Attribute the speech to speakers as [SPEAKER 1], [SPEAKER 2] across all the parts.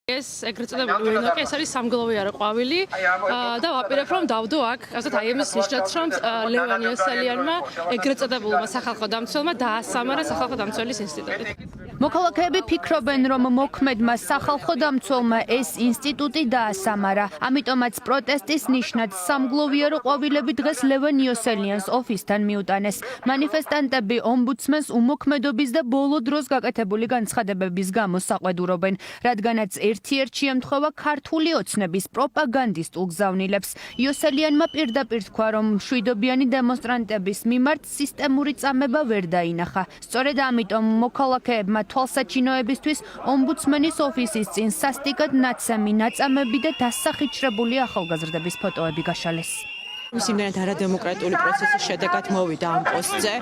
[SPEAKER 1] ეს ეგრეთ წოდებული ვინოკი, ეს არის სამგლოვიარო ყვავილი და ვაპირებ რომ დავდო აქ, ასეთ აი იმის ნიშნად რომ ლევან იოსელიანმა ეგრეთ წოდებულმა სახალხო დამცველმა დაასამარა სახალხო დამცველის ინსტიტუტი.
[SPEAKER 2] მოქალაქეები ფიქრობენ, რომ მოქმედმა სახალხო დამცველმა ეს ინსტიტუტი დაასამარა. ამიტომაც პროტესტის ნიშნად სამგლოვიარო ყვავილები დღეს ლევან იოსელიანს ოფისთან მიუტანეს. მანიფესტანტები ომბუდსმენს უმოქმედობის და ბოლო დროს გაკეთებული განცხადებების გამო საყვედურობენ, რადგანაც ერთ-ერთი ემთხვევა ქართული ოცნების პროპაგანდისტულ გზავნილებს. იოსელიანმა პირდაპირ თქვა, რომ მშვიდობიანი დემონსტრანტების მიმართ სისტემური წამება ვერ დაინახა. სწორედ ამიტომ მოქალაქეებმა თვალსაჩინოებისთვის ომბუდსმენის ოფისის წინ სასტიკად ნაცემი ნაწამები და დასახიჩრებული ახალგაზრდების ფოტოები გაშალეს.
[SPEAKER 3] Სიმდენად არადემოკრატიული პროცესის შედეგად მოვიდა ამ პოსტზე,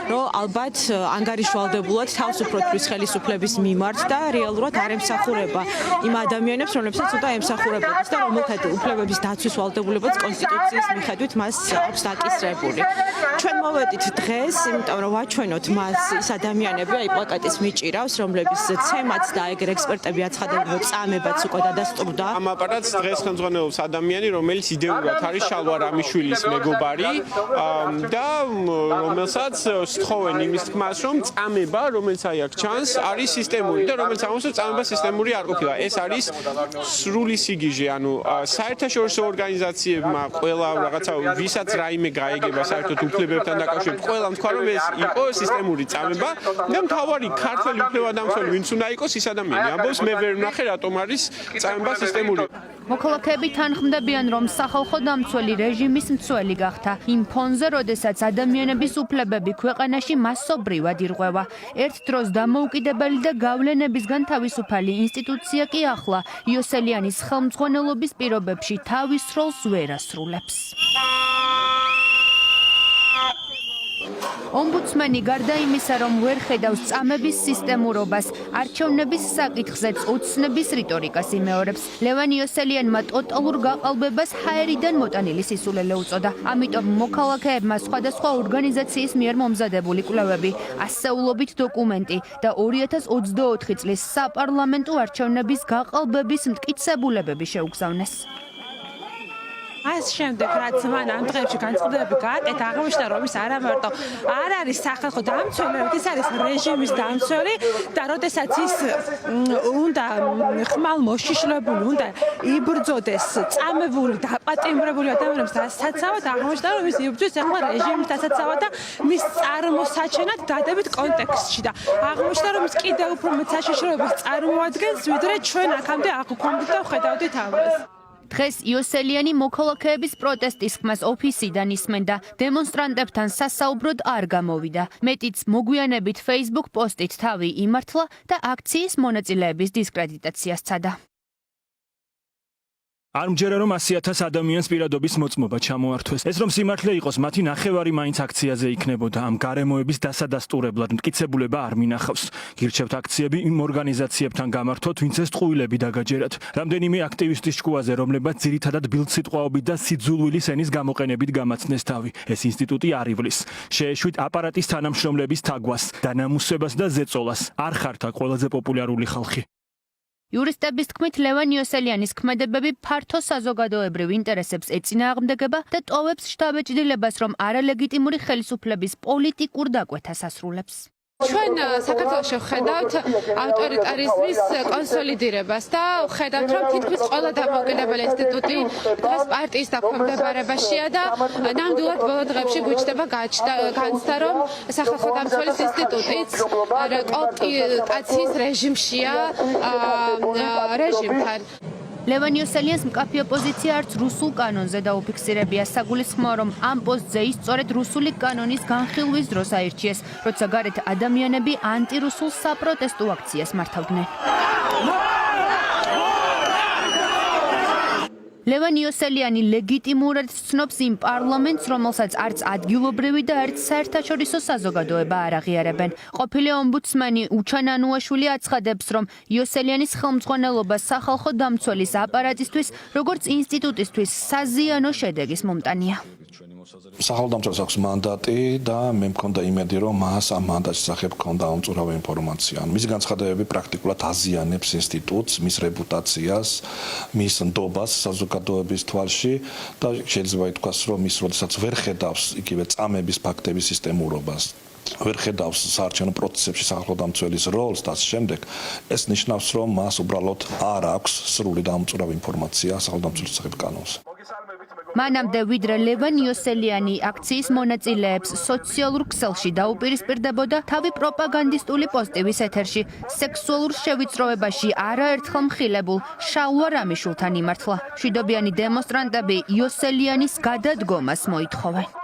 [SPEAKER 3] რომ ალბათ ანგარიშვალდებულად თავისუფლების ხელისუფლების მიმართ და რეალურად არ ემსახურება იმ ადამიანებს, რომლებსაც უნდა ემსახურებოდეს და რომელთა უფლებების დაცვის ვალდებულებაც კონსტიტუციის მიხედვით მას აქვს დაკისრებული. ჩვენ მოვედით დღეს, იმიტომ რომ ვაჩვენოთ მას ის ადამიანები, აი პლაკატის მიჭირავს, რომლების ცემაც და ეგრე ექსპერტები აცხადებენ, რომ წამებაც უკვე დადასტურდა.
[SPEAKER 4] ამ აპარატს დღეს ხელმძღვანელობს ადამიანი, რომელიც იდეურად არის შალვა რამიშვილის მეგობარი და რომელსაც სთხოვენ იმის თქმას, რომ წამება, რომელიც აი აქ ჩანს, არის სისტემური და რომელიც ამას რომ წამება სისტემური არ ყოფილა. ეს არის სრული სიგიჟე, ანუ საერთაშორისო ორგანიზაციებმა ყველა რაღაცა ვისაც რაიმე გაიგება საერთოდ უფლებებთან დაკავშირებით, ყველამ თქვა, რომ ეს იყო სისტემური წამება და მთავარი ქართველი უფლებადამცველი ვინც უნდა იყოს ის ადამიანი. ამბობს მე ვერ ვნახე რატომ არის წამება სისტემური.
[SPEAKER 2] მოქალაქეები თანხმდებიან, რომ სახალხო დამცველი რეჟიმის მცველი გახდა. იმ ფონზე, როდესაც ადამიანების უფლებები ქვეყანაში მასობრივად ირღვევა. ერთ დროს დამოუკიდებელი და გავლენებისგან თავისუფალი ინსტიტუცია კი ახლა იოსელიანის ხელმძღვანელობის პირობებში თავის როლს ვერ ასრულებს. ომბუდსმენი გარდა იმისა, რომ ვერ ხედავს წამების სისტემურობას, არჩევნების საკითხზეც ოცნების რიტორიკას იმეორებს. ლევან იოსელიანმა ტოტალურ გაყალბებას ჰაერიდან მოტანილი სისულელე უწოდა. ამიტომ მოქალაქეებმა სხვადასხვა ორგანიზაციის მიერ მომზადებული კვლევები, ასეულობით დოკუმენტი და 2024 წლის საპარლამენტო არჩევნების გაყალბების მტკიცებულებები შეუგზავნეს.
[SPEAKER 5] Այս შემდეგ რაც მან ამ დღეებში განცხადებები გააკეთა, აღმოჩნდა, რომ ის არა მარტო არ არის სახალხო დამცველი, ის არის რეჟიმის დამცველი და როდესაც ის უნდა ხმალ მოშიშლებული, უნდა იბრძოდეს წამებული და აპატიმრებული ადამიანებს დასაცავად, აღმოჩნდა, რომ ის იბრძვის ახლა რეჟიმის დასაცავად და მის წარმოსაჩენად დადებით კონტექსტში და აღმოჩნდა, რომ ის კიდევ უფრო მეტ საშიშროებას წარმოადგენს, ვიდრე ჩვენ აქამდე აღვქვამდით და ვხედავდით ამას.
[SPEAKER 2] დღეს იოსელიანი მოქალაქეების პროტესტის ხმას ოფისიდან ისმენდა, დემონსტრანტებთან სასაუბროდ არ გამოვიდა. მეტიც მოგვიანებით Facebook პოსტით თავი იმართლა და აქციის მონაწილეების დისკრედიტაციას სცადა.
[SPEAKER 6] არ მჯერა რომ 100,000 ადამიანს პირადობის მოწმობა ჩამოართვეს. ეს რომ სიმართლე იყოს, მათი ნახევარი მაინც აქციაზე იქნებოდა. ამ გარემოების დასადასტურებლად მტკიცებულება არ მინახავს. გირჩევთ აქციები იმ ორგანიზაციებთან გამართოთ, ვინც ეს ტყუილები დაგაჯერათ. რამდენიმე აქტივისტის ჭკუაზე, რომლებმაც ძირითადად ბილდსიტყვაობით და სიძულვილის ენის გამოყენებით გამაცნეს თავი. ეს ინსტიტუტი არ ივლის. შეეშვით აპარატის თანამშრომლების თაგვას, დანამუსებას და ზეწოლას. არ ხართ აქ ყველაზე პოპულარული ხალხი.
[SPEAKER 2] იურისტების თქმით, ლევან იოსელიანის ქმედებები ფართო საზოგადოებრივ ინტერესებს ეწინააღმდეგება და ტოვებს შთაბეჭდილებას, რომ არალეგიტიმური ხელისუფლების პოლიტიკურ დაკვეთას ასრულებს.
[SPEAKER 1] ჩვენ საქართველოში ვხედავთ ავტორიტარიზმის კონსოლიდირებას და ვხედავთ, რომ თითქმის ყველა დამოუკიდებელი ინსტიტუტი დღეს პარტიის დაქვემდებარებაშია და ნამდვილად ბოლო დღეებში გვიჩნდება განცდა, რომ სახალხო დამცველის ინსტიტუტიც კოოპტაციის რეჟიმშია რეჟიმთან.
[SPEAKER 2] ლევან იოსელიანს მკაფიო პოზიცია არც რუსულ კანონზე დაუფიქსირებია. საგულისხმოა, რომ ამ პოსტზე ის სწორედ რუსული კანონის განხილვის დროს აირჩიეს, როცა გარეთ ადამიანები ანტირუსულ საპროტესტო აქციას მართავდნენ. ლევან იოსელიანი ლეგიტიმურად ცნობს იმ პარლამენტს, რომელსაც არც ადგილობრივი და არც საერთაშორისო საზოგადოება არ აღიარებენ. ყოფილი ომბუდსმენი უჩან ანუაშვილი აცხადებს, რომ იოსელიანის ხელმძღვანელობა სახალხო დამცველის აპარატისთვის, როგორც ინსტიტუტისთვის საზიანო შედეგის მომტანია.
[SPEAKER 7] სახელმწიფოს აქვს მანდატი და მე მქონდა იმედი, რომ მას ამ მანდატის სახებ მქონდა უწურავი ინფორმაცია. მის განცხადებები პრაქტიკულად აზიანებს ინსტიტუტს, მის რეპუტაციას, მის ნდობას საზოგადოების თვალში და შეიძლება ითქვას, რომ ის როდესაც ვერ ხედავს იგივე წამების ფაქტების სისტემურობას, ვერ ხედავს საარჩევნო პროცესებში სახალხო დამცველის როლს და ამ შემდეგ ეს ნიშნავს, რომ მას უბრალოდ არ აქვს სრული და ამოწურავი ინფორმაცია სახალხო დამცველის სახებ კანონზე.
[SPEAKER 2] მანამდე ვიდრე ლევან იოსელიანი აქციის მონაწილეებს სოციალურ ქსელში დაუპირისპირდებოდა, თავი პროპაგანდისტული პოსტების ეთერში სექსუალურ შევიწროებაში არაერთხელ მხილებულ შალვა რამიშულთან იმართლა. მშვიდობიანი დემონსტრანტები იოსელიანის გადადგომას მოითხოვენ.